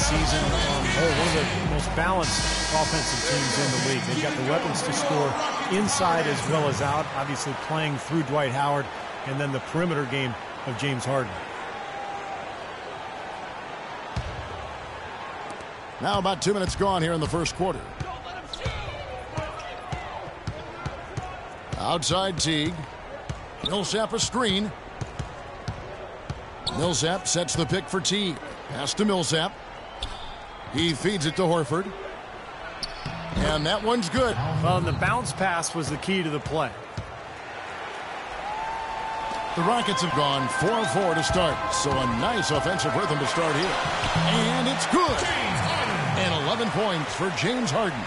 season on the whole, one of the most balanced offensive teams in the league. They've got the weapons to score inside as well as out, obviously playing through Dwight Howard, and then the perimeter game of James Harden. Now about 2 minutes gone here in the first quarter. Outside Teague. Millsap a screen. Millsap sets the pick for Teague. Pass to Millsap. He feeds it to Horford. And that one's good. Well, and the bounce pass was the key to the play. The Rockets have gone 4-4 to start. So a nice offensive rhythm to start here. And it's good. And 11 points for James Harden.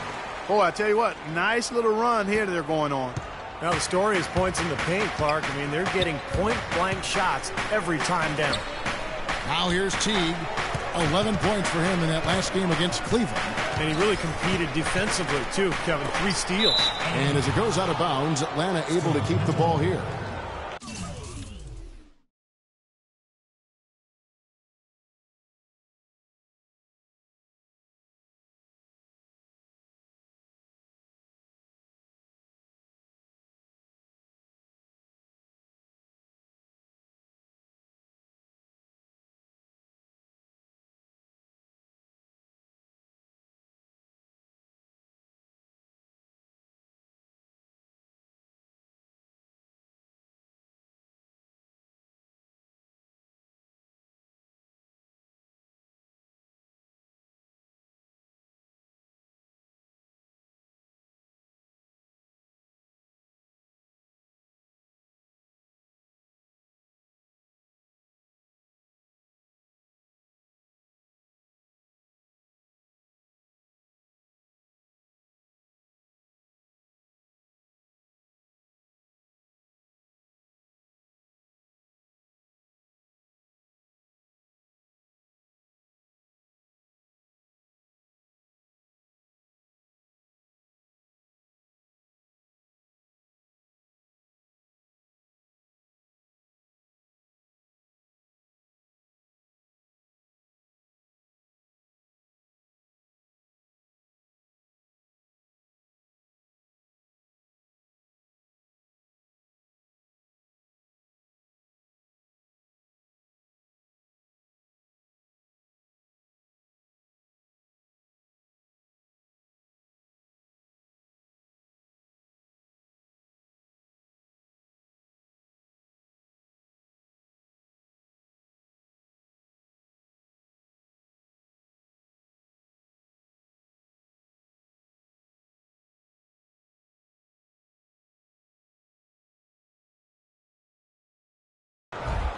Boy, I tell you what, nice little run here they're going on. Now the story is points in the paint, Clark. I mean, they're getting point-blank shots every time down. Now here's Teague. 11 points for him in that last game against Cleveland. And he really competed defensively, too, Kevin. 3 steals. And as it goes out of bounds, Atlanta able to keep the ball here.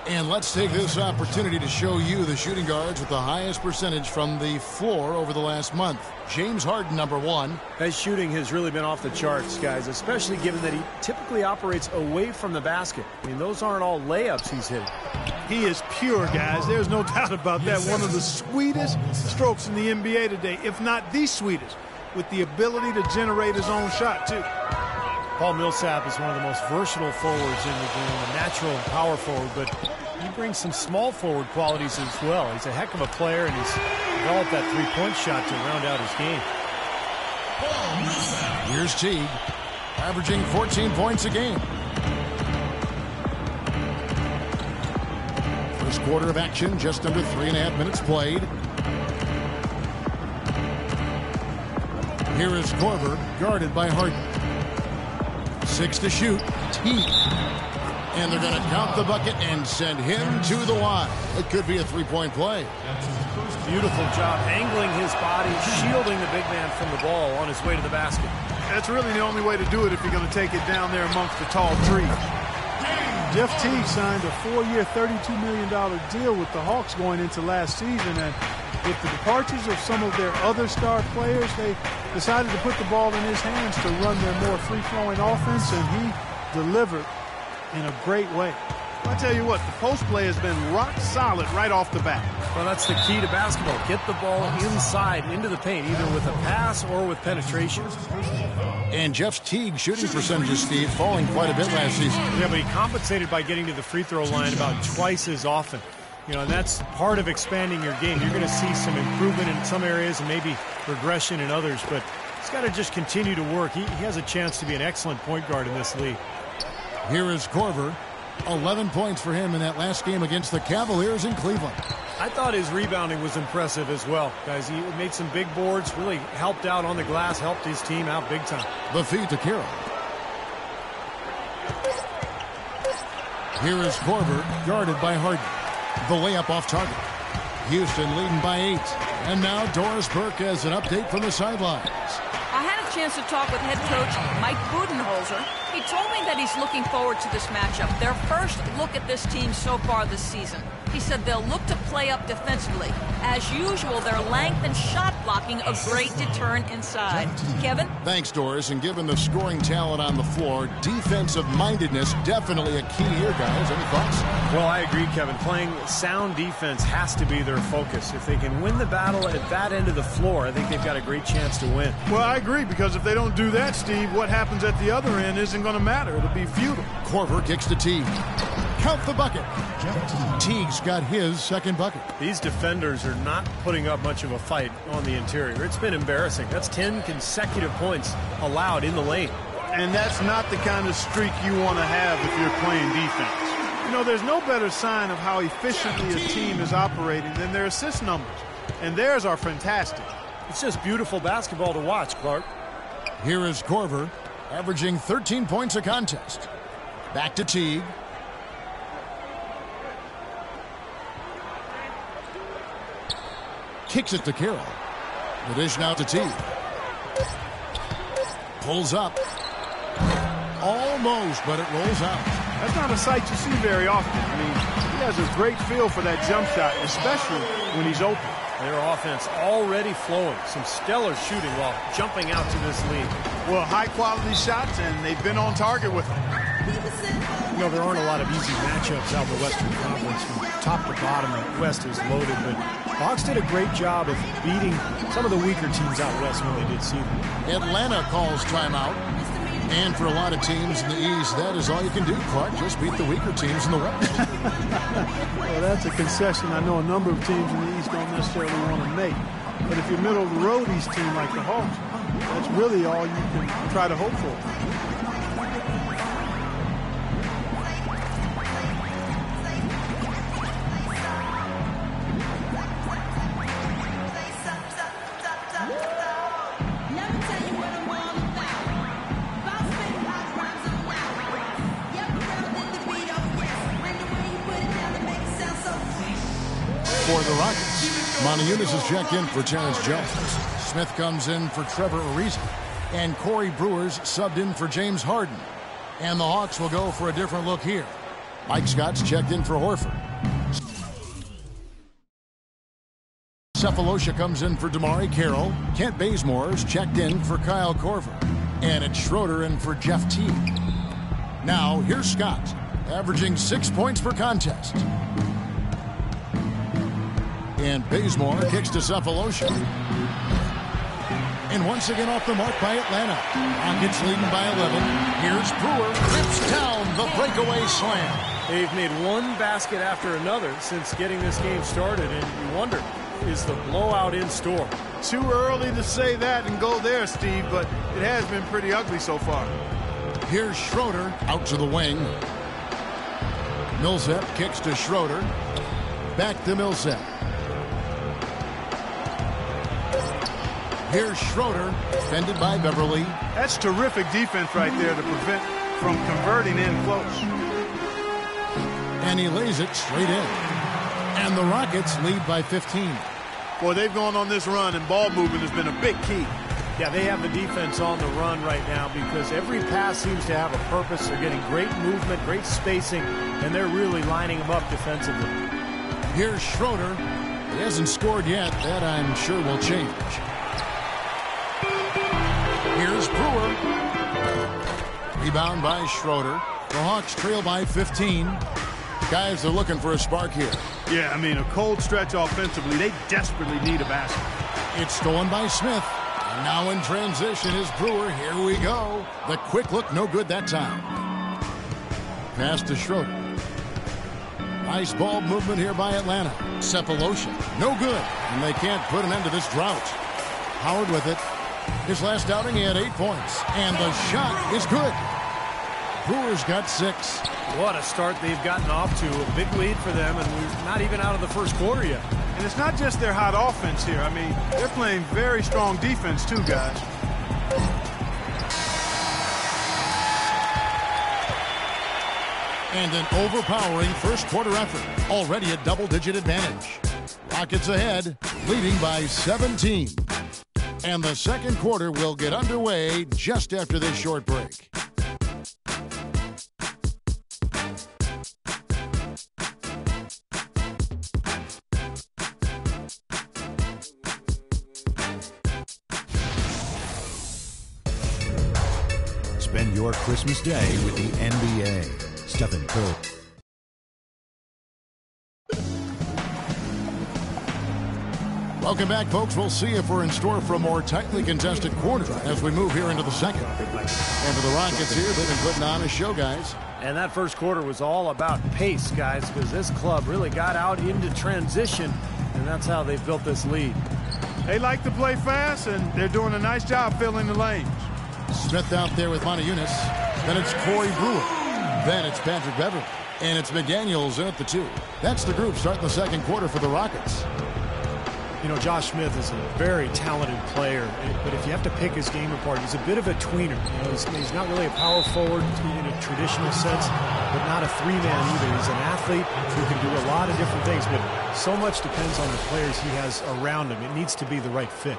And let's take this opportunity to show you the shooting guards with the highest percentage from the floor over the last month. James Harden, number 1. His shooting has really been off the charts, guys, especially given that he typically operates away from the basket. I mean, those aren't all layups he's hitting. He is pure, guys. There's no doubt about that. One of the sweetest strokes in the NBA today, if not the sweetest, with the ability to generate his own shot, too. Paul Millsap is one of the most versatile forwards in the game, a natural power forward, but he brings some small forward qualities as well. He's a heck of a player, and he's developed that three-point shot to round out his game. Here's Teague, averaging 14 points a game. First quarter of action, just under 3.5 minutes played. Here is Korver, guarded by Harden. 6 to shoot. Teague. And they're going to count the bucket and send him to the line. It could be a three-point play. Beautiful job angling his body, shielding the big man from the ball on his way to the basket. That's really the only way to do it if you're going to take it down there amongst the tall trees. Jeff Teague signed a 4-year, $32 million deal with the Hawks going into last season, and with the departures of some of their other star players, they decided to put the ball in his hands to run their more free-flowing offense, and he delivered in a great way. I tell you what, the post play has been rock solid right off the bat. Well, that's the key to basketball. Get the ball inside, into the paint, either with a pass or with penetration. And Jeff Teague's shooting percentages, Steve, falling quite a bit last season. Yeah, but he compensated by getting to the free throw line about twice as often. And that's part of expanding your game. You're going to see some improvement in some areas and maybe regression in others, but he's got to just continue to work. He has a chance to be an excellent point guard in this league. Here is Korver. 11 points for him in that last game against the Cavaliers in Cleveland. I thought his rebounding was impressive as well, guys. He made some big boards, really helped out on the glass, helped his team out big time. The feed to Carroll. Here is Korver, guarded by Harden. The layup off target. Houston leading by 8. And now Doris Burke has an update from the sidelines. I had a chance to talk with head coach Mike Budenholzer. He told me that he's looking forward to this matchup. Their first look at this team so far this season. He said they'll look to play up defensively. As usual, their length and shot blocking a great deterrent inside. Kevin? Thanks, Doris. And given the scoring talent on the floor, defensive mindedness definitely a key here, guys. Any thoughts? Well, I agree, Kevin. Playing sound defense has to be their focus. If they can win the battle at that end of the floor, I think they've got a great chance to win. Well, I agree, because if they don't do that, Steve, what happens at the other end isn't going to matter. It'll be futile. Korver kicks to Teague. Count the bucket. Teague's got his second bucket. These defenders are not putting up much of a fight on the interior. It's been embarrassing. That's 10 consecutive points allowed in the lane. And that's not the kind of streak you want to have if you're playing defense. There's no better sign of how efficiently a team is operating than their assist numbers. And theirs are fantastic. It's just beautiful basketball to watch, Clark. Here is Korver, averaging 13 points a contest. Back to Teague. Kicks it to Carroll. The dish now to Teague. Pulls up. Almost, but it rolls out. That's not a sight you see very often. He has a great feel for that jump shot, especially when he's open. Their offense already flowing. Some stellar shooting while jumping out to this lead. Well, high-quality shots, and they've been on target with them. There aren't a lot of easy matchups out in the Western Conference. From top to bottom, the West is loaded, but the Hawks did a great job of beating some of the weaker teams out West when they did see them. Atlanta calls timeout. And for a lot of teams in the East, that is all you can do, Clark. Just beat the weaker teams in the West. Well, that's a concession I know a number of teams in the East don't necessarily want to make. But if you're middle of the road East team like the Hawks, that's really all you can try to hope for. For the Rockets, Monteunice is checked in for Terrence Jones. Smith comes in for Trevor Ariza. And Corey Brewer's subbed in for James Harden. And the Hawks will go for a different look here. Mike Scott's checked in for Horford. Cephalosha comes in for Damari Carroll. Kent Bazemore's checked in for Kyle Korver. And it's Schroeder in for Jeff Teague. Now, here's Scott, averaging 6 points per contest. And Bazemore kicks to Cephalosha. And once again off the mark by Atlanta. Rockets leading by 11. Here's Brewer. Rips down the breakaway slam. They've made one basket after another since getting this game started, and you wonder, is the blowout in store? Too early to say that and go there, Steve, but it has been pretty ugly so far. Here's Schroeder out to the wing. Millsap kicks to Schroeder. Back to Millsap. Here's Schroeder, defended by Beverly. That's terrific defense right there to prevent from converting in close. And he lays it straight in. And the Rockets lead by 15. Boy, they've gone on this run, and ball movement has been a big key. Yeah, they have the defense on the run right now because every pass seems to have a purpose. They're getting great movement, great spacing, and they're really lining them up defensively. Here's Schroeder. He hasn't scored yet. That, I'm sure, will change. Here's Brewer. Rebound by Schroeder. The Hawks trail by 15. Guys are looking for a spark here. Yeah, I mean, a cold stretch offensively. They desperately need a basket. It's stolen by Smith. And now in transition is Brewer. Here we go. The quick look, no good that time. Pass to Schroeder. Nice ball movement here by Atlanta. Cephalosha, no good, and they can't put an end to this drought. Howard with it. His last outing, he had 8 points, and the shot is good. Brewers got 6. What a start they've gotten off to. A big lead for them, and we're not even out of the first quarter yet. And it's not just their hot offense here. I mean, they're playing very strong defense too, guys. And an overpowering first quarter effort. Already a double-digit advantage. Rockets ahead, leading by 17. And the second quarter will get underway just after this short break. Spend your Christmas day with the NBA. Stephen Curry. Welcome back, folks. We'll see if we're in store for a more tightly contested quarter as we move here into the second. And for the Rockets here, they've been putting on a show, guys. And that first quarter was all about pace, guys, because this club really got out into transition, and that's how they built this lead. They like to play fast, and they're doing a nice job filling the lanes. Smith out there with Moniunas. Then it's Corey Brewer. Then it's Patrick Beverly. And it's McDaniels in at the 2. That's the group starting the second quarter for the Rockets. You know, Josh Smith is a very talented player, but if you have to pick his game apart, he's a bit of a tweener. You know, he's not really a power forward in a traditional sense, but not a three-man either. He's an athlete who can do a lot of different things, but so much depends on the players he has around him. It needs to be the right fit.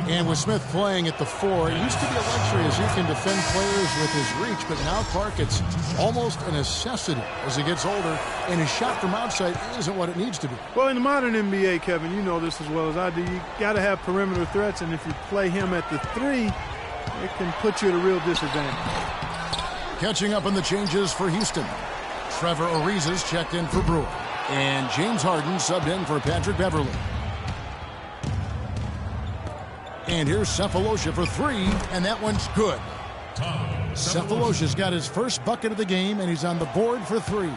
And with Smith playing at the 4, it used to be a luxury as he can defend players with his reach, but now, Clark, it's almost a necessity as he gets older, and his shot from outside isn't what it needs to be. Well, in the modern NBA, Kevin, you know this as well as I do, you got to have perimeter threats, and if you play him at the 3, it can put you at a real disadvantage. Catching up on the changes for Houston. Trevor Ariza's checked in for Brewer, and James Harden subbed in for Patrick Beverly. And here's Cephalosha for 3, and that one's good. Cephalosha's got his first bucket of the game, and he's on the board for 3.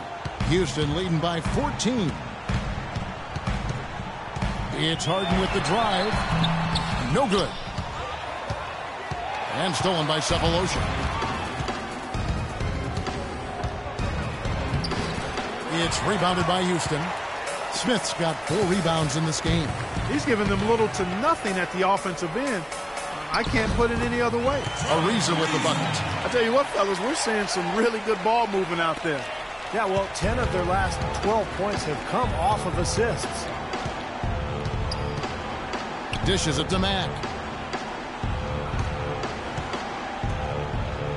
Houston leading by 14. It's Harden with the drive. No good. And stolen by Cephalosha. It's rebounded by Houston. Smith's got 4 rebounds in this game. He's given them little to nothing at the offensive end. I can't put it any other way. Ariza with the bucket. I tell you what, fellas, we're seeing some really good ball movement out there. Yeah, well, 10 of their last 12 points have come off of assists. Dishes it to Mack.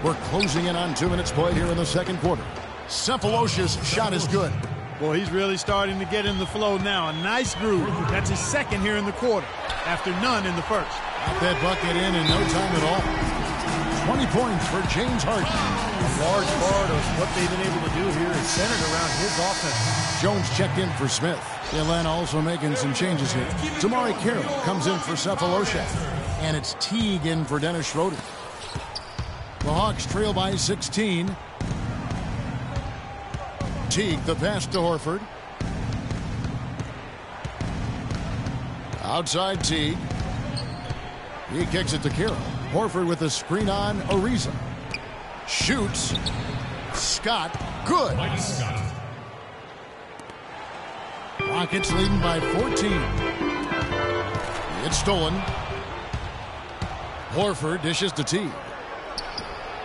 We're closing in on 2 minutes played here in the second quarter. Cephalosha's shot is good. Well, he's really starting to get in the flow now. A nice groove. That's his second here in the quarter, after none in the first. Got that bucket in no time at all. 20 points for James Harden. A large part of what they've been able to do here is centered around his offense. Jones checked in for Smith. Atlanta also making some changes here. Tamari Carroll comes in for Cephalosha. And it's Teague in for Dennis Schroeder. The Hawks trail by 16. Teague, the pass to Horford. Outside Teague. He kicks it to Carroll. Horford with a screen on Ariza. Shoots. Scott. Good. Rockets leading by 14. It's stolen. Horford dishes to Teague.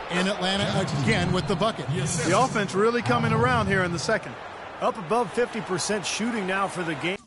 In Atlanta again with the bucket. The offense really coming around here in the second. Up above 50% shooting now for the game.